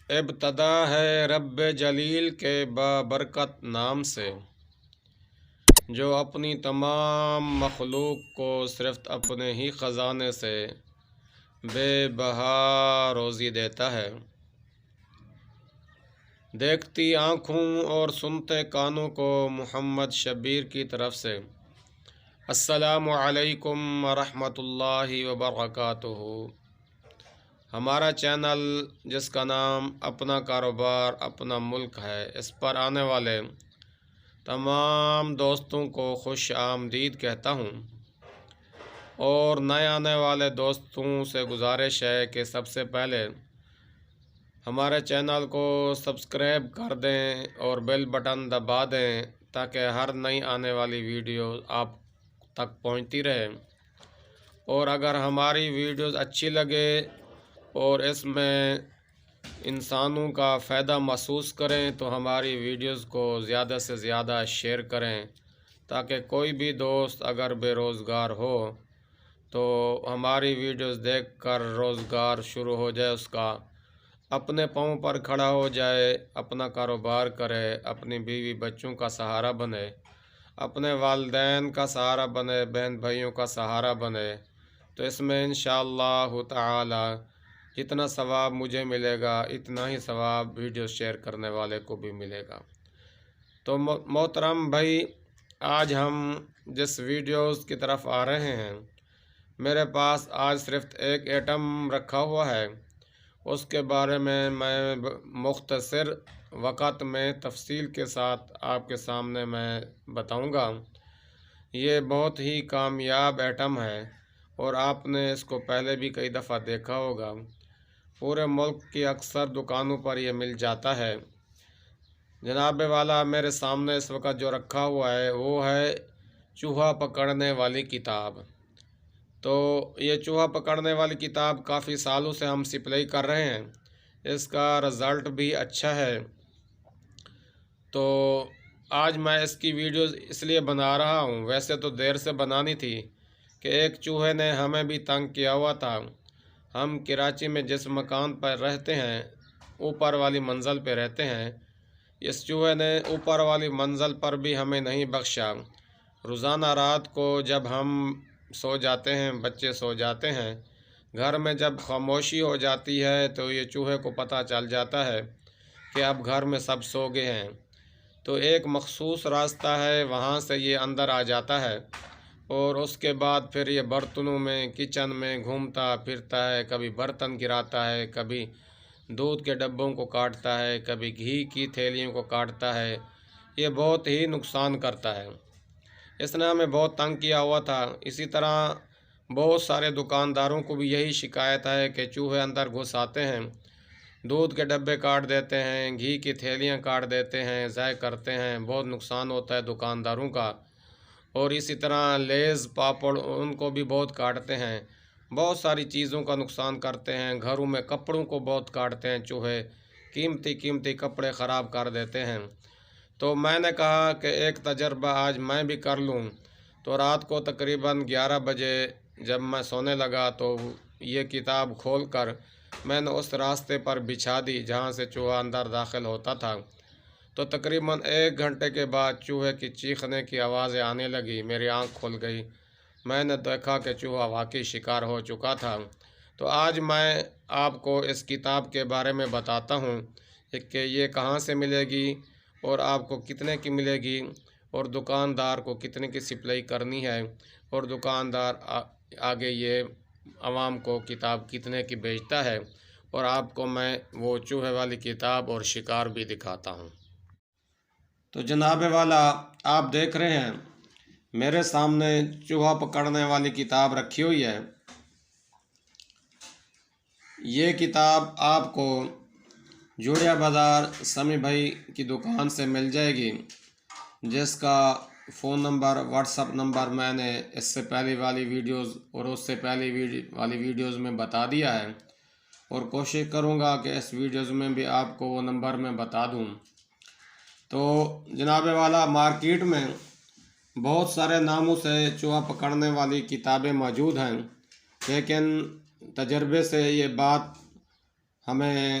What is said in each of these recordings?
ابتدا ہے رب جلیل کے بابرکت نام سے، جو اپنی تمام مخلوق کو صرف اپنے ہی خزانے سے بے بہا روزی دیتا ہے۔ دیکھتی آنکھوں اور سنتے کانوں کو محمد شبیر کی طرف سے السلام علیکم ورحمۃ اللہ وبرکاتہ۔ ہمارا چینل جس کا نام اپنا کاروبار اپنا ملک ہے، اس پر آنے والے تمام دوستوں کو خوش آمدید کہتا ہوں، اور نئے آنے والے دوستوں سے گزارش ہے کہ سب سے پہلے ہمارے چینل کو سبسکرائب کر دیں اور بیل بٹن دبا دیں تاکہ ہر نئی آنے والی ویڈیو آپ تک پہنچتی رہے۔ اور اگر ہماری ویڈیوز اچھی لگے اور اس میں انسانوں کا فائدہ محسوس کریں تو ہماری ویڈیوز کو زیادہ سے زیادہ شیئر کریں، تاکہ کوئی بھی دوست اگر بے روزگار ہو تو ہماری ویڈیوز دیکھ کر روزگار شروع ہو جائے، اس کا اپنے پاؤں پر کھڑا ہو جائے، اپنا کاروبار کرے، اپنی بیوی بچوں کا سہارا بنے، اپنے والدین کا سہارا بنے، بہن بھائیوں کا سہارا بنے۔ تو اس میں انشاءاللہ تعالی جتنا ثواب مجھے ملے گا اتنا ہی ثواب ویڈیو شیئر کرنے والے کو بھی ملے گا۔ تو محترم بھائی، آج ہم جس ویڈیوز کی طرف آ رہے ہیں، میرے پاس آج صرف ایک ایٹم رکھا ہوا ہے، اس کے بارے میں مختصر وقت میں تفصیل کے ساتھ آپ کے سامنے میں بتاؤں گا۔ یہ بہت ہی کامیاب ایٹم ہے اور آپ نے اس کو پہلے بھی کئی دفعہ دیکھا ہوگا، پورے ملک کی اکثر دکانوں پر یہ مل جاتا ہے۔ جناب والا، میرے سامنے اس وقت جو رکھا ہوا ہے وہ ہے چوہا پکڑنے والی کتاب۔ تو یہ چوہا پکڑنے والی کتاب کافی سالوں سے ہم سپلائی کر رہے ہیں، اس کا رزلٹ بھی اچھا ہے۔ تو آج میں اس کی ویڈیوز اس لیے بنا رہا ہوں، ویسے تو دیر سے بنانی تھی کہ ایک چوہے نے ہمیں بھی تنگ کیا ہوا تھا۔ ہم کراچی میں جس مکان پر رہتے ہیں، اوپر والی منزل پہ رہتے ہیں، اس چوہے نے اوپر والی منزل پر بھی ہمیں نہیں بخشا۔ روزانہ رات کو جب ہم سو جاتے ہیں، بچے سو جاتے ہیں، گھر میں جب خاموشی ہو جاتی ہے تو یہ چوہے کو پتہ چل جاتا ہے کہ اب گھر میں سب سو گئے ہیں، تو ایک مخصوص راستہ ہے، وہاں سے یہ اندر آ جاتا ہے، اور اس کے بعد پھر یہ برتنوں میں کچن میں گھومتا پھرتا ہے، کبھی برتن گراتا ہے، کبھی دودھ کے ڈبوں کو کاٹتا ہے، کبھی گھی کی تھیلیوں کو کاٹتا ہے۔ یہ بہت ہی نقصان کرتا ہے، اس نے ہمیں بہت تنگ کیا ہوا تھا۔ اسی طرح بہت سارے دکانداروں کو بھی یہی شکایت ہے کہ چوہے اندر گھس آتے ہیں، دودھ کے ڈبے کاٹ دیتے ہیں، گھی کی تھیلیاں کاٹ دیتے ہیں، ضائع کرتے ہیں، بہت نقصان ہوتا ہے دکانداروں کا۔ اور اسی طرح لیز پاپڑ ان کو بھی بہت کاٹتے ہیں، بہت ساری چیزوں کا نقصان کرتے ہیں، گھروں میں کپڑوں کو بہت کاٹتے ہیں چوہے، قیمتی کپڑے خراب کر دیتے ہیں۔ تو میں نے کہا کہ ایک تجربہ آج میں بھی کر لوں، تو رات کو تقریباً 11 بجے جب میں سونے لگا تو یہ کتاب کھول کر میں نے اس راستے پر بچھا دی جہاں سے چوہا اندر داخل ہوتا تھا۔ تو تقریباً 1 گھنٹے کے بعد چوہے کی چیخنے کی آوازیں آنے لگی، میری آنکھ کھل گئی، میں نے دیکھا کہ چوہا واقعی شکار ہو چکا تھا۔ تو آج میں آپ کو اس کتاب کے بارے میں بتاتا ہوں کہ یہ کہاں سے ملے گی اور آپ کو کتنے کی ملے گی، اور دکاندار کو کتنے کی سپلائی کرنی ہے، اور دکاندار آگے یہ عوام کو کتاب کتنے کی بیچتا ہے، اور آپ کو میں وہ چوہے والی کتاب اور شکار بھی دکھاتا ہوں۔ تو جناب والا، آپ دیکھ رہے ہیں میرے سامنے چوہا پکڑنے والی کتاب رکھی ہوئی ہے۔ یہ کتاب آپ کو جوڑیا بازار سمی بھائی کی دکان سے مل جائے گی، جس کا phone number what's up number میں نے اس سے پہلی والی ویڈیوز اور اس سے پہلی والی ویڈیوز میں بتا دیا ہے، اور کوشش کروں گا کہ اس ویڈیوز میں بھی آپ کو وہ نمبر میں بتا دوں۔ تو جناب والا، مارکیٹ میں بہت سارے ناموں سے چوہا پکڑنے والی کتابیں موجود ہیں، لیکن تجربے سے یہ بات ہمیں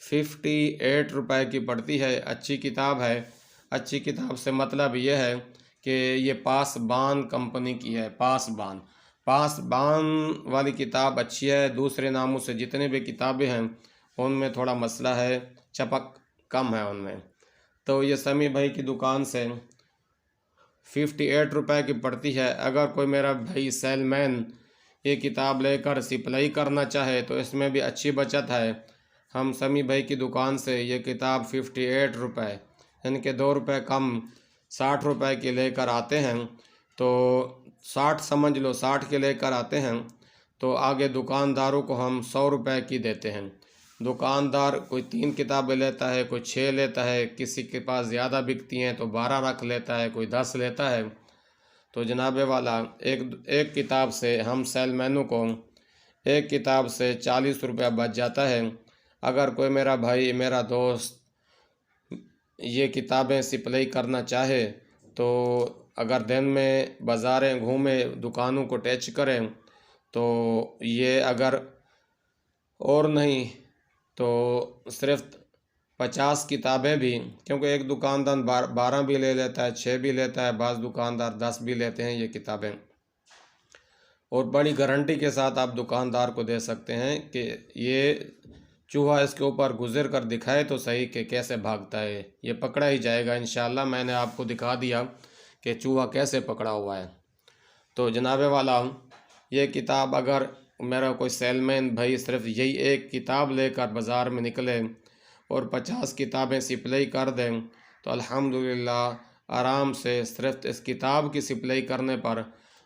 58 روپے کی پڑتی ہے۔ اچھی کتاب ہے۔ اچھی کتاب سے مطلب یہ ہے کہ یہ پاسبان کمپنی کی ہے۔ پاسبان والی کتاب اچھی ہے۔ دوسرے ناموں سے جتنے بھی کتابیں ہیں ان میں تھوڑا مسئلہ ہے، چپک کم ہے ان میں۔ تو یہ سمیع بھائی کی دکان سے 58 روپے کی پڑتی ہے۔ اگر کوئی میرا بھائی سیل مین یہ کتاب لے کر سپلائی کرنا چاہے تو اس میں بھی اچھی بچت ہے۔ ہم سمیع بھائی کی دکان سے یہ کتاب 58 روپے یعنی کہ 2 روپے کم 60 روپے کی لے کر آتے ہیں، تو 60 سمجھ لو، 60 کے لے کر آتے ہیں تو آگے دکانداروں کو ہم 100 روپے کی دیتے ہیں۔ دکاندار کوئی 3 کتابیں لیتا ہے، کوئی 6 لیتا ہے، کسی کے پاس زیادہ بکتی ہیں تو 12 رکھ لیتا ہے، کوئی 10 لیتا ہے۔ تو جناب والا ایک کتاب سے ہم سیل مینوں کو ایک کتاب سے 40 روپے بچ جاتا ہے۔ اگر کوئی میرا بھائی، میرا دوست یہ کتابیں سپلائی کرنا چاہے تو اگر دن میں بازاریں گھومے، دکانوں کو ٹچ کریں تو یہ اگر اور نہیں تو صرف 50 کتابیں بھی، کیونکہ ایک دکاندار 12 بھی لے لیتا ہے، 6 بھی لیتا ہے، بعض دکاندار 10 بھی لیتے ہیں یہ کتابیں، اور بڑی گارنٹی کے ساتھ آپ دکاندار کو دے سکتے ہیں کہ یہ چوہا اس کے اوپر گزر کر دکھائے تو صحیح کہ کیسے بھاگتا ہے، یہ پکڑا ہی جائے گا انشاءاللہ۔ میں نے آپ کو دکھا دیا کہ چوہا کیسے پکڑا ہوا ہے۔ تو جناب والا یہ کتاب اگر میرا کوئی سیل مین بھائی صرف یہی ایک کتاب لے کر بازار میں نکلے اور 50 کتابیں سپلائی کر دیں تو الحمدللہ آرام سے صرف اس کتاب کی سپلائی کرنے پر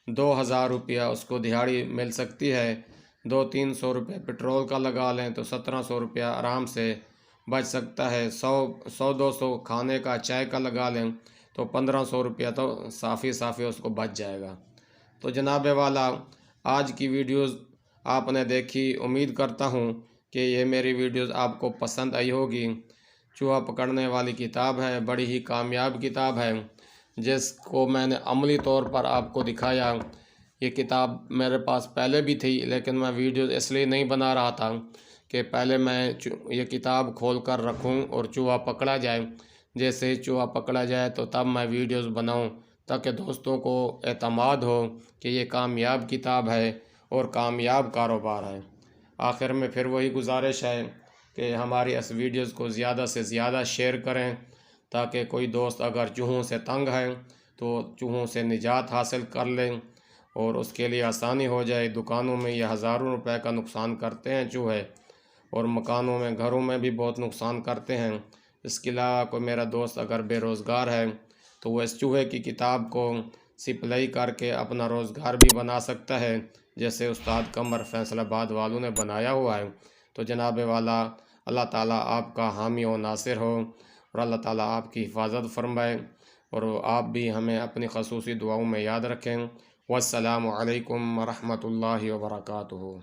2000 روپیہ اس کو دہاڑی مل سکتی ہے۔ 200-300 روپے پیٹرول کا لگا لیں تو 1700 روپیہ آرام سے بچ سکتا ہے۔ 100-200 کھانے کا، چائے کا لگا لیں تو 1500 روپیہ تو صافی اس کو بچ جائے گا۔ تو جناب والا آج کی ویڈیوز آپ نے دیکھی، امید کرتا ہوں کہ یہ میری ویڈیوز آپ کو پسند آئی ہوگی۔ چوہا پکڑنے والی کتاب ہے، بڑی ہی کامیاب کتاب ہے جس کو میں نے عملی طور پر آپ کو دکھایا۔ یہ کتاب میرے پاس پہلے بھی تھی لیکن میں ویڈیوز اس لیے نہیں بنا رہا تھا کہ پہلے میں یہ کتاب کھول کر رکھوں اور چوہا پکڑا جائے، جیسے ہی چوہا پکڑا جائے تو تب میں ویڈیوز بناؤں تاکہ دوستوں کو اعتماد ہو کہ یہ کامیاب کتاب ہے اور کامیاب کاروبار ہے۔ آخر میں پھر وہی گزارش ہے کہ ہماری اس ویڈیوز کو زیادہ سے زیادہ شیئر کریں تاکہ کوئی دوست اگر چوہوں سے تنگ ہے تو چوہوں سے نجات حاصل کر لیں اور اس کے لیے آسانی ہو جائے۔ دکانوں میں یہ ہزاروں روپے کا نقصان کرتے ہیں چوہے، اور مکانوں میں، گھروں میں بھی بہت نقصان کرتے ہیں۔ اس کے علاوہ کوئی میرا دوست اگر بے روزگار ہے تو وہ اس چوہے کی کتاب کو سپلائی کر کے اپنا روزگار بھی بنا سکتا ہے، جیسے استاد قمر فیصل آباد والوں نے بنایا ہوا ہے۔ تو جناب والا اللہ تعالیٰ آپ کا حامی و ناصر ہو اور اللہ تعالیٰ آپ کی حفاظت فرمائے، اور آپ بھی ہمیں اپنی خصوصی دعاؤں میں یاد رکھیں۔ والسلام علیکم ورحمۃ اللہ وبرکاتہ۔